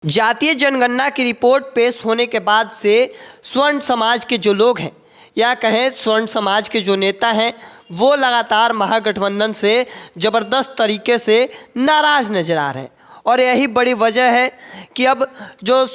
जातीय जनगणना की रिपोर्ट पेश होने के बाद से स्वर्ण समाज के जो लोग हैं या कहें स्वर्ण समाज के जो नेता हैं वो लगातार महागठबंधन से ज़बरदस्त तरीके से नाराज़ नज़र आ रहे हैं। और यही बड़ी वजह है कि अब जो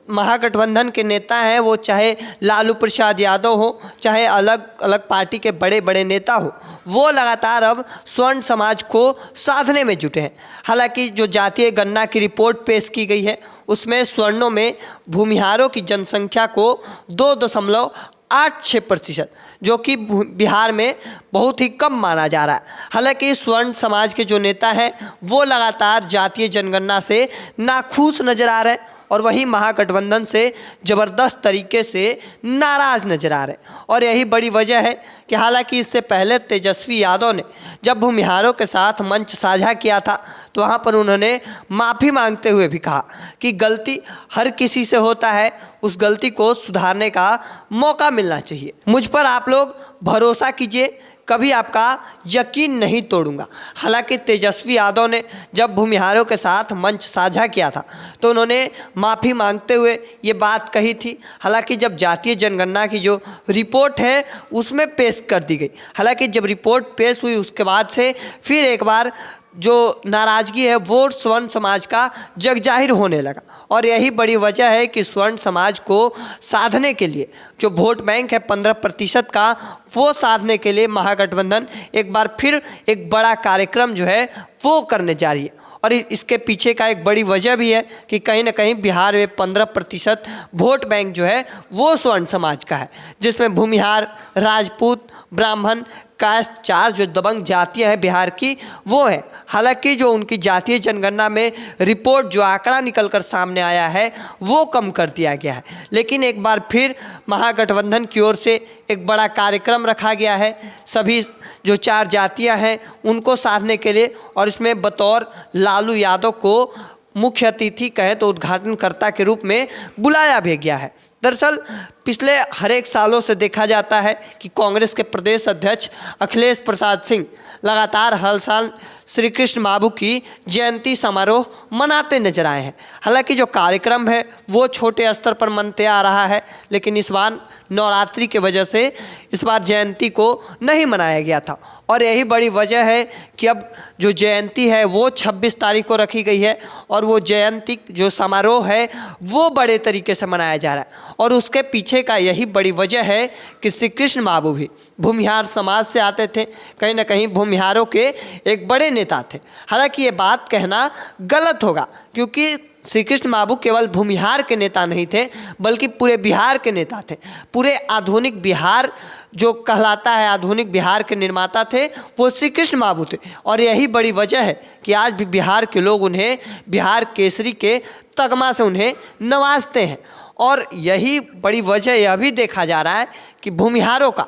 महागठबंधन के नेता हैं वो चाहे लालू प्रसाद यादव हो, चाहे अलग अलग पार्टी के बड़े बड़े नेता हो, वो लगातार अब स्वर्ण समाज को साधने में जुटे हैं। हालांकि जो जातीय गणना की रिपोर्ट पेश की गई है उसमें स्वर्णों में भूमिहारों की जनसंख्या को 2.86%, जो कि बिहार में बहुत ही कम माना जा रहा है। हालांकि स्वर्ण समाज के जो नेता हैं वो लगातार जातीय जनगणना से नाखुश नज़र आ रहे हैं और वहीं महागठबंधन से ज़बरदस्त तरीके से नाराज़ नज़र आ रहे हैं। और यही बड़ी वजह है कि हालांकि इससे पहले तेजस्वी यादव ने जब भूमिहारों के साथ मंच साझा किया था तो वहाँ पर उन्होंने माफ़ी मांगते हुए भी कहा कि गलती हर किसी से होता है, उस गलती को सुधारने का मौका मिलना चाहिए। मुझ पर आप लोग भरोसा कीजिए, कभी आपका यकीन नहीं तोड़ूंगा। हालांकि तेजस्वी यादव ने जब भूमिहारों के साथ मंच साझा किया था तो उन्होंने माफ़ी मांगते हुए ये बात कही थी। हालांकि जब जातीय जनगणना की जो रिपोर्ट है उसमें पेश कर दी गई, हालांकि जब रिपोर्ट पेश हुई उसके बाद से फिर एक बार जो नाराज़गी है वो स्वर्ण समाज का जगजाहिर होने लगा। और यही बड़ी वजह है कि स्वर्ण समाज को साधने के लिए जो वोट बैंक है 15% का, वो साधने के लिए महागठबंधन एक बार फिर एक बड़ा कार्यक्रम जो है वो करने जा रही है। और इसके पीछे का एक बड़ी वजह भी है कि कहीं ना कहीं बिहार में 15% वोट बैंक जो है वो स्वर्ण समाज का है, जिसमें भूमिहार, राजपूत, ब्राह्मण, कास्ट, चार जो दबंग जातियाँ हैं बिहार की वो है। हालांकि जो उनकी जातीय जनगणना में रिपोर्ट जो आंकड़ा निकल कर सामने आया है वो कम कर दिया गया है, लेकिन एक बार फिर महागठबंधन की ओर से एक बड़ा कार्यक्रम रखा गया है सभी जो चार जातियां हैं उनको साधने के लिए। और इसमें बतौर लालू यादव को मुख्य अतिथि कहें तो उद्घाटनकर्ता के रूप में बुलाया भी गया है। दरअसल पिछले हर एक सालों से देखा जाता है कि कांग्रेस के प्रदेश अध्यक्ष अखिलेश प्रसाद सिंह लगातार हर साल श्री कृष्ण बाबू की जयंती समारोह मनाते नजर आए हैं। हालांकि जो कार्यक्रम है वो छोटे स्तर पर मनते आ रहा है, लेकिन इस बार नवरात्रि की वजह से इस बार जयंती को नहीं मनाया गया था। और यही बड़ी वजह है कि अब जो जयंती है वो 26 तारीख को रखी गई है और वो जयंती जो समारोह है वो बड़े तरीके से मनाया जा रहा है। और उसके पीछे का यही बड़ी वजह है कि श्री कृष्ण बाबू भी भूमिहार समाज से आते थे, कहीं ना कहीं भूमिहारों के एक बड़े नेता थे। हालांकि ये बात कहना गलत होगा क्योंकि श्री कृष्ण बाबू केवल भूमिहार के नेता नहीं थे बल्कि पूरे बिहार के नेता थे। पूरे आधुनिक बिहार जो कहलाता है, आधुनिक बिहार के निर्माता थे वो श्री कृष्ण बाबू थे। और यही बड़ी वजह है कि आज भी बिहार के लोग उन्हें बिहार केसरी के तगमा से उन्हें नवाजते हैं। और यही बड़ी वजह यह भी देखा जा रहा है कि भूमिहारों का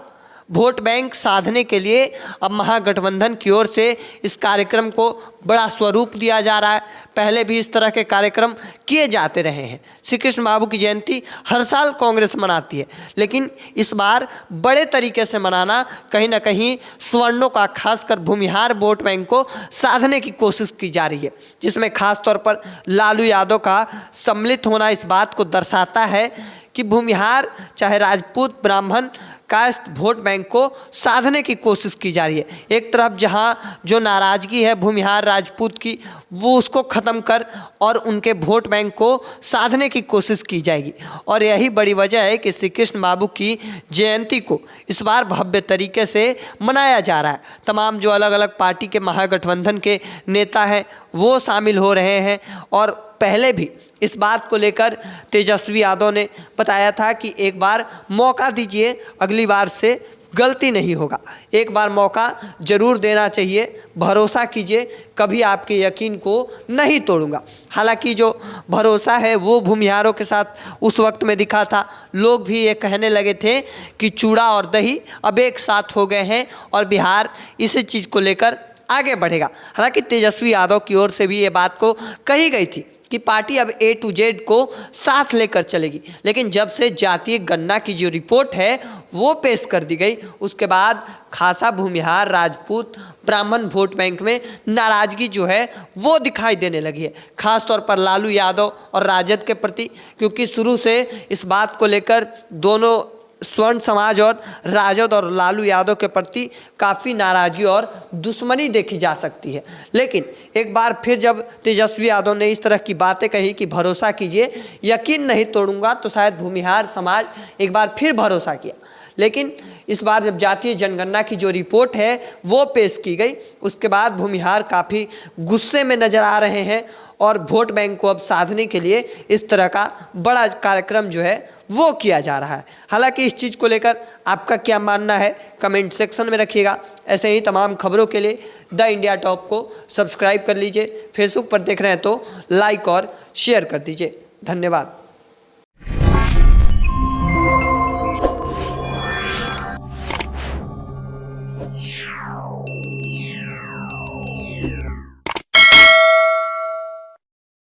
वोट बैंक साधने के लिए अब महागठबंधन की ओर से इस कार्यक्रम को बड़ा स्वरूप दिया जा रहा है। पहले भी इस तरह के कार्यक्रम किए जाते रहे हैं। श्री कृष्ण बाबू की जयंती हर साल कांग्रेस मनाती है, लेकिन इस बार बड़े तरीके से मनाना कहीं ना कहीं स्वर्णों का, खासकर भूमिहार वोट बैंक को साधने की कोशिश की जा रही है, जिसमें खास तौर पर लालू यादव का सम्मिलित होना इस बात को दर्शाता है कि भूमिहार, चाहे राजपूत, ब्राह्मण, कास्ट वोट बैंक को साधने की कोशिश की जा रही है। एक तरफ जहां जो नाराज़गी है भूमिहार राजपूत की वो उसको ख़त्म कर और उनके वोट बैंक को साधने की कोशिश की जाएगी। और यही बड़ी वजह है कि श्री कृष्ण बाबू की जयंती को इस बार भव्य तरीके से मनाया जा रहा है। तमाम जो अलग अलग पार्टी के महागठबंधन के नेता हैं वो शामिल हो रहे हैं। और पहले भी इस बात को लेकर तेजस्वी यादव ने बताया था कि एक बार मौका दीजिए, अगली बार से गलती नहीं होगा, एक बार मौका ज़रूर देना चाहिए, भरोसा कीजिए, कभी आपके यकीन को नहीं तोड़ूंगा। हालांकि जो भरोसा है वो भूमिहारों के साथ उस वक्त में दिखा था। लोग भी ये कहने लगे थे कि चूड़ा और दही अब एक साथ हो गए हैं और बिहार इसी चीज़ को लेकर आगे बढ़ेगा। हालांकि तेजस्वी यादव की ओर से भी ये बात को कही गई थी कि पार्टी अब A to Z को साथ लेकर चलेगी। लेकिन जब से जातीय गणना की जो रिपोर्ट है वो पेश कर दी गई, उसके बाद खासा भूमिहार, राजपूत, ब्राह्मण वोट बैंक में नाराजगी जो है वो दिखाई देने लगी है, खास तौर पर लालू यादव और राजद के प्रति, क्योंकि शुरू से इस बात को लेकर दोनों स्वर्ण समाज और राजद और लालू यादव के प्रति काफ़ी नाराजगी और दुश्मनी देखी जा सकती है। लेकिन एक बार फिर जब तेजस्वी यादव ने इस तरह की बातें कही कि भरोसा कीजिए, यकीन नहीं तोड़ूंगा, तो शायद भूमिहार समाज एक बार फिर भरोसा किया। लेकिन इस बार जब जातीय जनगणना की जो रिपोर्ट है वो पेश की गई, उसके बाद भूमिहार काफ़ी गुस्से में नज़र आ रहे हैं और वोट बैंक को अब साधने के लिए इस तरह का बड़ा कार्यक्रम जो है वो किया जा रहा है। हालांकि इस चीज़ को लेकर आपका क्या मानना है कमेंट सेक्शन में रखिएगा। ऐसे ही तमाम खबरों के लिए द इंडिया टॉप को सब्सक्राइब कर लीजिए। फेसबुक पर देख रहे हैं तो लाइक और शेयर कर दीजिए। धन्यवाद।